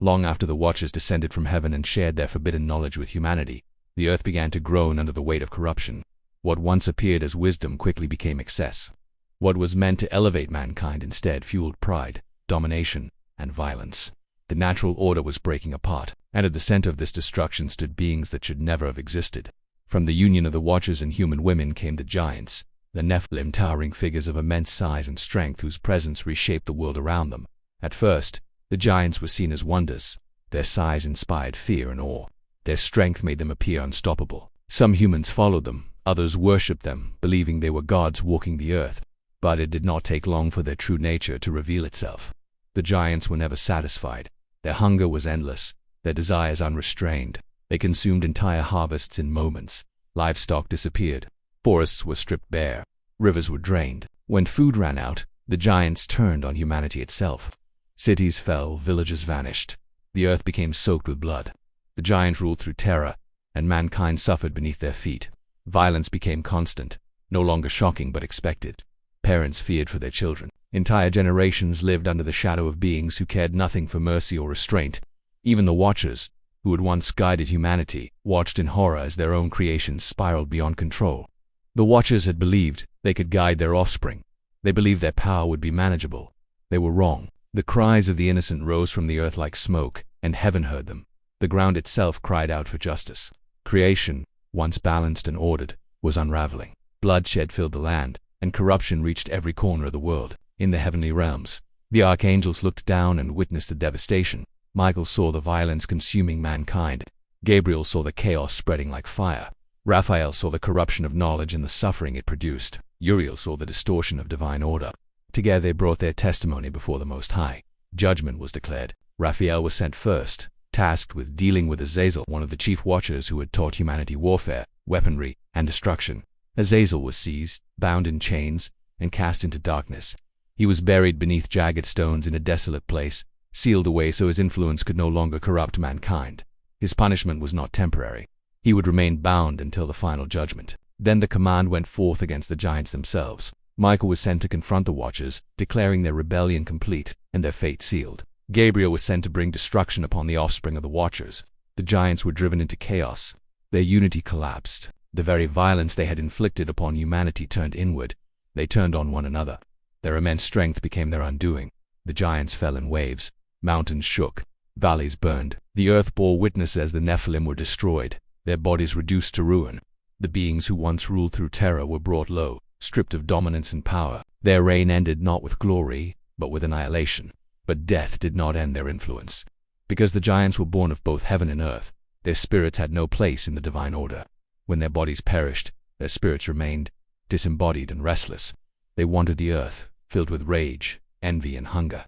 Long after the Watchers descended from heaven and shared their forbidden knowledge with humanity, the earth began to groan under the weight of corruption. What once appeared as wisdom quickly became excess. What was meant to elevate mankind instead fueled pride, domination, and violence. The natural order was breaking apart, and at the center of this destruction stood beings that should never have existed. From the union of the Watchers and human women came the giants, the Nephilim, towering figures of immense size and strength whose presence reshaped the world around them. At first, the giants were seen as wonders. Their size inspired fear and awe. Their strength made them appear unstoppable. Some humans followed them, others worshipped them, believing they were gods walking the earth. But it did not take long for their true nature to reveal itself. The giants were never satisfied. Their hunger was endless, their desires unrestrained. They consumed entire harvests in moments. Livestock disappeared. Forests were stripped bare. Rivers were drained. When food ran out, the giants turned on humanity itself. Cities fell, villages vanished. The earth became soaked with blood. The giants ruled through terror, and mankind suffered beneath their feet. Violence became constant, no longer shocking but expected. Parents feared for their children. Entire generations lived under the shadow of beings who cared nothing for mercy or restraint. Even the Watchers, who had once guided humanity, watched in horror as their own creations spiraled beyond control. The Watchers had believed they could guide their offspring. They believed their power would be manageable. They were wrong. The cries of the innocent rose from the earth like smoke, and heaven heard them. The ground itself cried out for justice. Creation, once balanced and ordered, was unraveling. Bloodshed filled the land, and corruption reached every corner of the world. In the heavenly realms, the archangels looked down and witnessed the devastation. Michael saw the violence consuming mankind. Gabriel saw the chaos spreading like fire. Raphael saw the corruption of knowledge and the suffering it produced. Uriel saw the distortion of divine order. Together they brought their testimony before the Most High. Judgment was declared. Raphael was sent first, tasked with dealing with Azazel, one of the chief Watchers who had taught humanity warfare, weaponry, and destruction. Azazel was seized, bound in chains, and cast into darkness. He was buried beneath jagged stones in a desolate place, sealed away so his influence could no longer corrupt mankind. His punishment was not temporary. He would remain bound until the final judgment. Then the command went forth against the giants themselves. Michael was sent to confront the Watchers, declaring their rebellion complete and their fate sealed. Gabriel was sent to bring destruction upon the offspring of the Watchers. The giants were driven into chaos. Their unity collapsed. The very violence they had inflicted upon humanity turned inward. They turned on one another. Their immense strength became their undoing. The giants fell in waves. Mountains shook. Valleys burned. The earth bore witness as the Nephilim were destroyed, their bodies reduced to ruin. The beings who once ruled through terror were brought low, stripped of dominance and power. Their reign ended not with glory, but with annihilation. But death did not end their influence. Because the giants were born of both heaven and earth, their spirits had no place in the divine order. When their bodies perished, their spirits remained, disembodied and restless. They wandered the earth, filled with rage, envy, and hunger.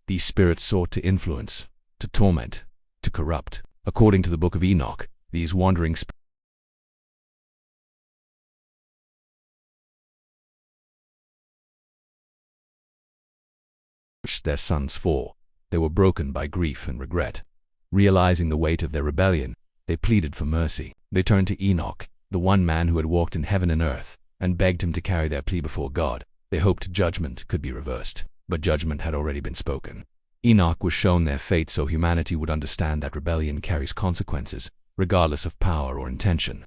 These spirits sought to influence, to torment, to corrupt. According to the book of Enoch, these wandering spirits their sons for. They were broken by grief and regret. Realizing the weight of their rebellion, they pleaded for mercy. They turned to Enoch, the one man who had walked in heaven and earth, and begged him to carry their plea before God. They hoped judgment could be reversed, but judgment had already been spoken. Enoch was shown their fate so humanity would understand that rebellion carries consequences, regardless of power or intention.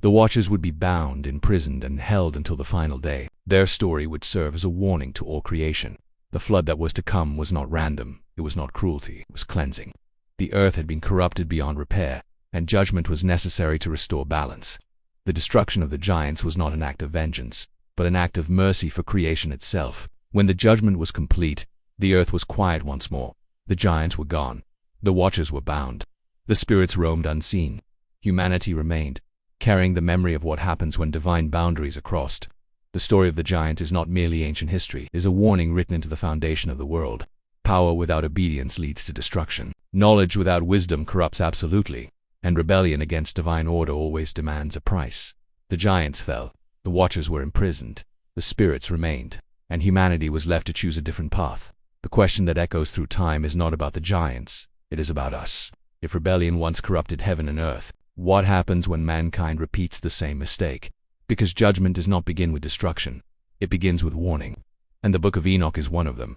The Watchers would be bound, imprisoned, and held until the final day. Their story would serve as a warning to all creation. The flood that was to come was not random, it was not cruelty, it was cleansing. The earth had been corrupted beyond repair, and judgment was necessary to restore balance. The destruction of the giants was not an act of vengeance, but an act of mercy for creation itself. When the judgment was complete, the earth was quiet once more. The giants were gone. The Watchers were bound. The spirits roamed unseen. Humanity remained, carrying the memory of what happens when divine boundaries are crossed. The story of the giant is not merely ancient history, it is a warning written into the foundation of the world. Power without obedience leads to destruction. Knowledge without wisdom corrupts absolutely, and rebellion against divine order always demands a price. The giants fell, the Watchers were imprisoned, the spirits remained, and humanity was left to choose a different path. The question that echoes through time is not about the giants, it is about us. If rebellion once corrupted heaven and earth, what happens when mankind repeats the same mistake? Because judgment does not begin with destruction, it begins with warning. And the book of Enoch is one of them.